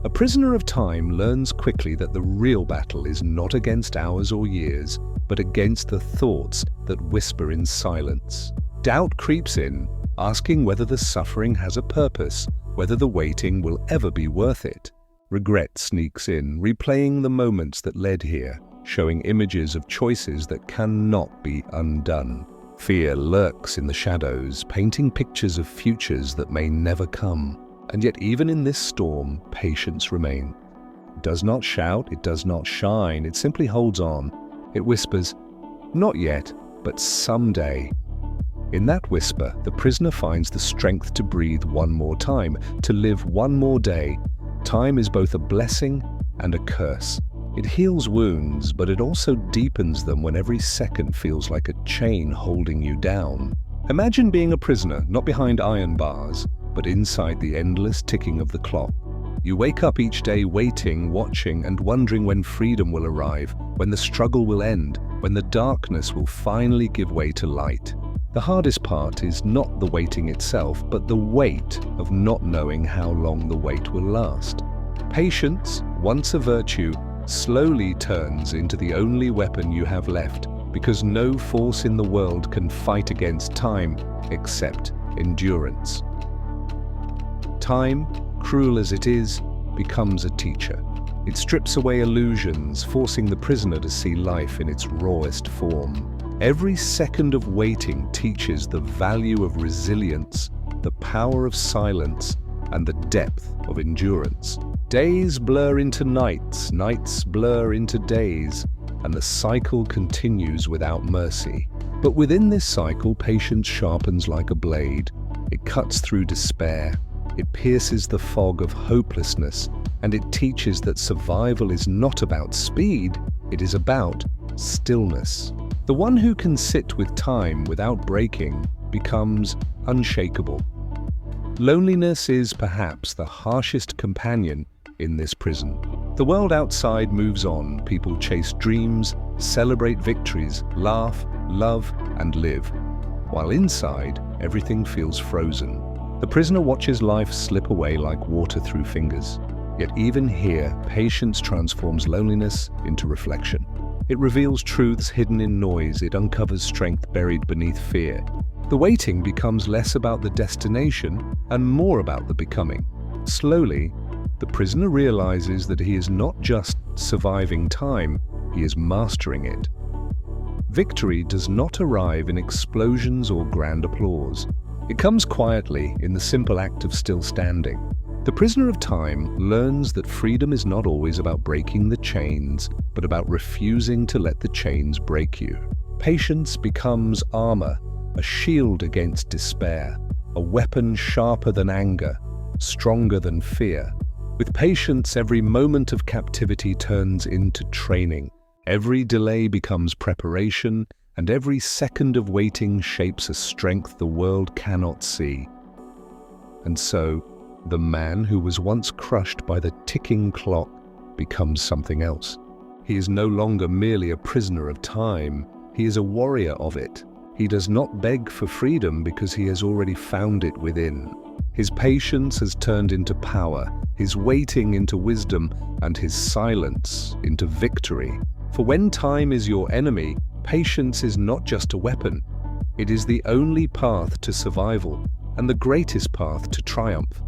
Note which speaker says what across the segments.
Speaker 1: A prisoner of time learns quickly that the real battle is not against hours or years, but against the thoughts that whisper in silence. Doubt creeps in, asking whether the suffering has a purpose, whether the waiting will ever be worth it. Regret sneaks in, replaying the moments that led here, showing images of choices that cannot be undone. Fear lurks in the shadows, painting pictures of futures that may never come. And yet even in this storm, patience remains. It does not shout, it does not shine, it simply holds on. It whispers, not yet, but someday. In that whisper, the prisoner finds the strength to breathe one more time, to live one more day. Time is both a blessing and a curse. It heals wounds, but it also deepens them when every second feels like a chain holding you down. Imagine being a prisoner, not behind iron bars, but inside the endless ticking of the clock. You wake up each day waiting, watching, and wondering when freedom will arrive, when the struggle will end, when the darkness will finally give way to light. The hardest part is not the waiting itself, but the weight of not knowing how long the wait will last. Patience, once a virtue, slowly turns into the only weapon you have left, because no force in the world can fight against time except endurance. Time, cruel as it is, becomes a teacher. It strips away illusions, forcing the prisoner to see life in its rawest form. Every second of waiting teaches the value of resilience, the power of silence, and the depth of endurance. Days blur into nights, nights blur into days, and the cycle continues without mercy. But within this cycle, patience sharpens like a blade. It cuts through despair. It pierces the fog of hopelessness, and it teaches that survival is not about speed, it is about stillness. The one who can sit with time without breaking becomes unshakable. Loneliness is perhaps the harshest companion in this prison. The world outside moves on, people chase dreams, celebrate victories, laugh, love, and live. While inside, everything feels frozen. The prisoner watches life slip away like water through fingers. Yet even here, patience transforms loneliness into reflection. It reveals truths hidden in noise, it uncovers strength buried beneath fear. The waiting becomes less about the destination and more about the becoming. Slowly, the prisoner realizes that he is not just surviving time, he is mastering it. Victory does not arrive in explosions or grand applause. It comes quietly in the simple act of still standing. The prisoner of time learns that freedom is not always about breaking the chains, but about refusing to let the chains break you. Patience becomes armor, a shield against despair, a weapon sharper than anger, stronger than fear. With patience, every moment of captivity turns into training. Every delay becomes preparation, and every second of waiting shapes a strength the world cannot see. And so, the man who was once crushed by the ticking clock becomes something else. He is no longer merely a prisoner of time, he is a warrior of it. He does not beg for freedom because he has already found it within. His patience has turned into power, his waiting into wisdom, and his silence into victory. For when time is your enemy, patience is not just a weapon. It is the only path to survival and the greatest path to triumph.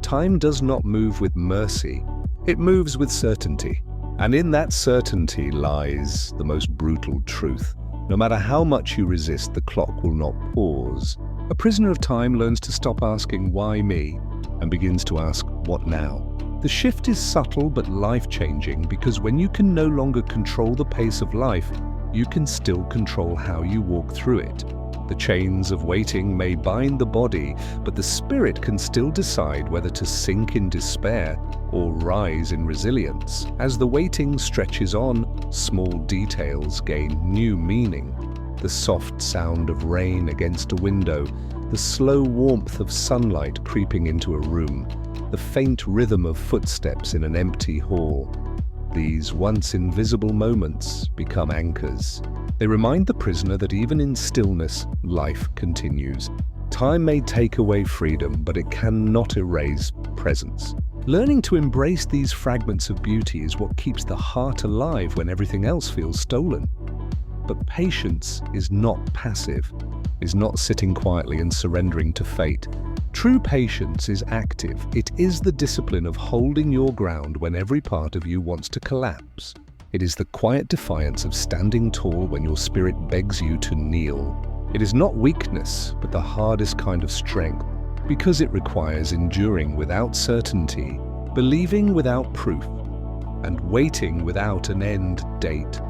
Speaker 1: Time does not move with mercy, it moves with certainty. And in that certainty lies the most brutal truth. No matter how much you resist, the clock will not pause. A prisoner of time learns to stop asking, "Why me?" and begins to ask, "What now?" The shift is subtle but life-changing, because when you can no longer control the pace of life, you can still control how you walk through it. The chains of waiting may bind the body, but the spirit can still decide whether to sink in despair or rise in resilience. As the waiting stretches on, small details gain new meaning. The soft sound of rain against a window, the slow warmth of sunlight creeping into a room, the faint rhythm of footsteps in an empty hall. These once invisible moments become anchors. They remind the prisoner that even in stillness, life continues. Time may take away freedom, but it cannot erase presence. Learning to embrace these fragments of beauty is what keeps the heart alive when everything else feels stolen. But patience is not passive, is not sitting quietly and surrendering to fate. True patience is active. It is the discipline of holding your ground when every part of you wants to collapse. It is the quiet defiance of standing tall when your spirit begs you to kneel. It is not weakness, but the hardest kind of strength, because it requires enduring without certainty, believing without proof, and waiting without an end date.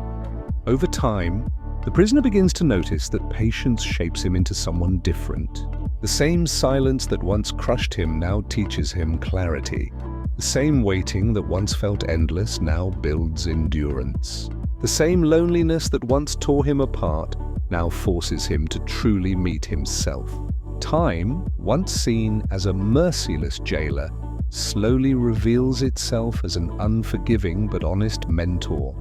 Speaker 1: Over time, the prisoner begins to notice that patience shapes him into someone different. The same silence that once crushed him now teaches him clarity. The same waiting that once felt endless now builds endurance. The same loneliness that once tore him apart now forces him to truly meet himself. Time, once seen as a merciless jailer, slowly reveals itself as an unforgiving but honest mentor.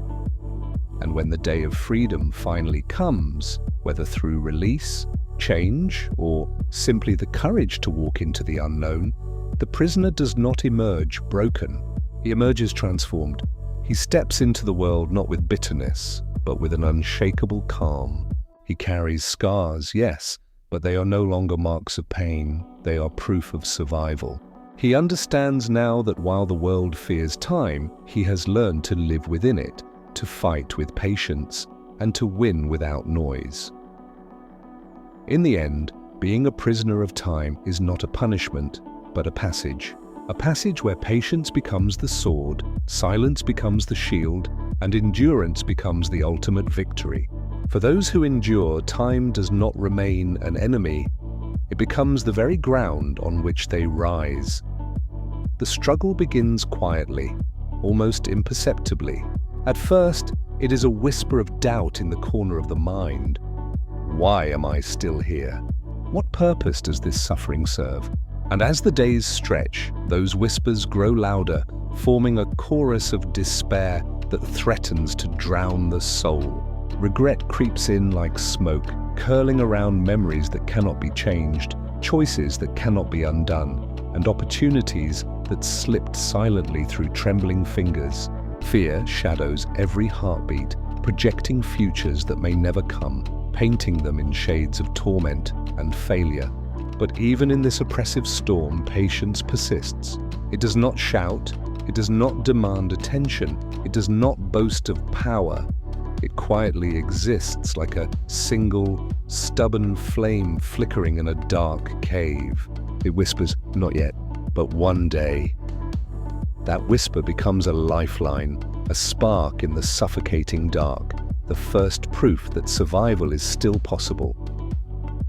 Speaker 1: And when the day of freedom finally comes, whether through release, change, or simply the courage to walk into the unknown, the prisoner does not emerge broken. He emerges transformed. He steps into the world not with bitterness, but with an unshakable calm. He carries scars, yes, but they are no longer marks of pain. They are proof of survival. He understands now that while the world fears time, he has learned to live within it, to fight with patience, and to win without noise. In the end, being a prisoner of time is not a punishment, but a passage where patience becomes the sword, silence becomes the shield, and endurance becomes the ultimate victory. For those who endure, time does not remain an enemy. It becomes the very ground on which they rise. The struggle begins quietly, almost imperceptibly. At first, it is a whisper of doubt in the corner of the mind. Why am I still here? What purpose does this suffering serve? And as the days stretch, those whispers grow louder, forming a chorus of despair that threatens to drown the soul. Regret creeps in like smoke, curling around memories that cannot be changed, choices that cannot be undone, and opportunities that slipped silently through trembling fingers. Fear shadows every heartbeat, projecting futures that may never come, painting them in shades of torment and failure. But even in this oppressive storm, patience persists. It does not shout, it does not demand attention, it does not boast of power. It quietly exists like a single, stubborn flame flickering in a dark cave. It whispers, "Not yet, but one day." That whisper becomes a lifeline, a spark in the suffocating dark, the first proof that survival is still possible.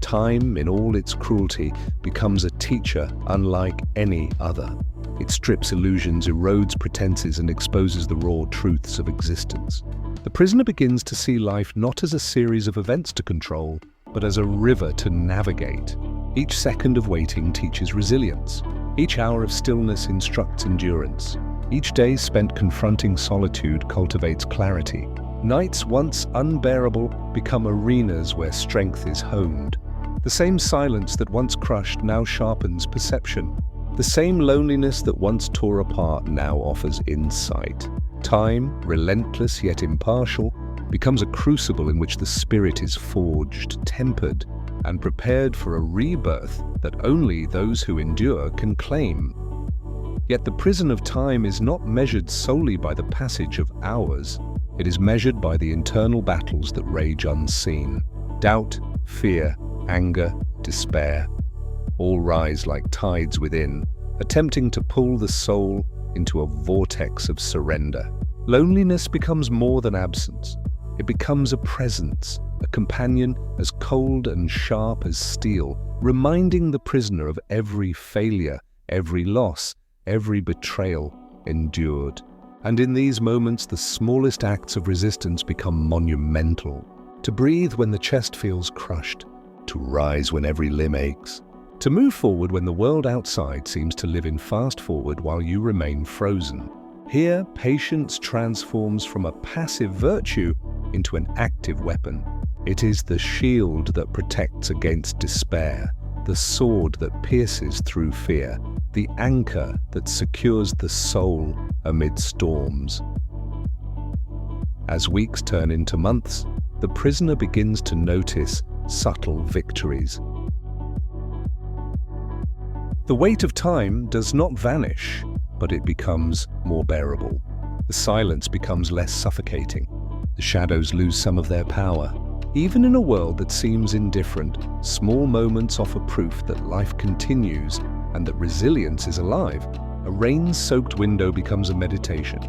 Speaker 1: Time, in all its cruelty, becomes a teacher unlike any other. It strips illusions, erodes pretenses, and exposes the raw truths of existence. The prisoner begins to see life not as a series of events to control, but as a river to navigate. Each second of waiting teaches resilience. Each hour of stillness instructs endurance. Each day spent confronting solitude cultivates clarity. Nights once unbearable become arenas where strength is honed. The same silence that once crushed now sharpens perception. The same loneliness that once tore apart now offers insight. Time, relentless yet impartial, becomes a crucible in which the spirit is forged, tempered, and prepared for a rebirth that only those who endure can claim. Yet the prison of time is not measured solely by the passage of hours. It is measured by the internal battles that rage unseen. Doubt, fear, anger, despair, all rise like tides within, attempting to pull the soul into a vortex of surrender. Loneliness becomes more than absence. It becomes a presence, a companion as cold and sharp as steel, reminding the prisoner of every failure, every loss, every betrayal endured. And in these moments, the smallest acts of resistance become monumental. To breathe when the chest feels crushed, to rise when every limb aches, to move forward when the world outside seems to live in fast forward while you remain frozen. Here, patience transforms from a passive virtue into an active weapon. It is the shield that protects against despair, the sword that pierces through fear, the anchor that secures the soul amid storms. As weeks turn into months, the prisoner begins to notice subtle victories. The weight of time does not vanish, but it becomes more bearable. The silence becomes less suffocating. The shadows lose some of their power. Even in a world that seems indifferent, small moments offer proof that life continues and that resilience is alive. A rain-soaked window becomes a meditation.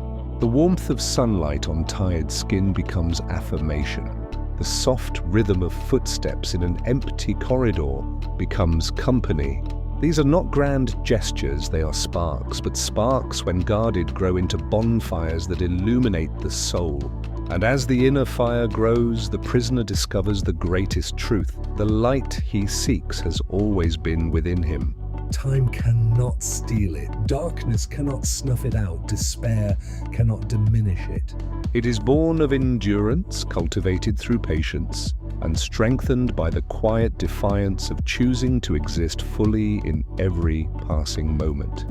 Speaker 1: The warmth of sunlight on tired skin becomes affirmation. The soft rhythm of footsteps in an empty corridor becomes company. These are not grand gestures, they are sparks, but sparks, when guarded, grow into bonfires that illuminate the soul. And as the inner fire grows, the prisoner discovers the greatest truth. The light he seeks has always been within him.
Speaker 2: Time cannot steal it. Darkness cannot snuff it out. Despair cannot diminish it.
Speaker 1: It is born of endurance, cultivated through patience, and strengthened by the quiet defiance of choosing to exist fully in every passing moment.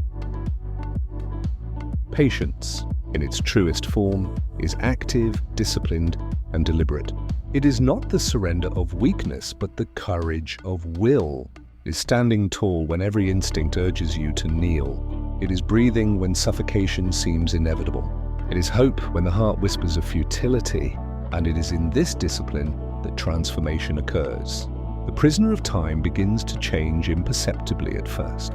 Speaker 1: Patience, in its truest form, is active, disciplined, and deliberate. It is not the surrender of weakness, but the courage of will. It is standing tall when every instinct urges you to kneel. It is breathing when suffocation seems inevitable. It is hope when the heart whispers of futility, and it is in this discipline that transformation occurs. The prisoner of time begins to change imperceptibly at first.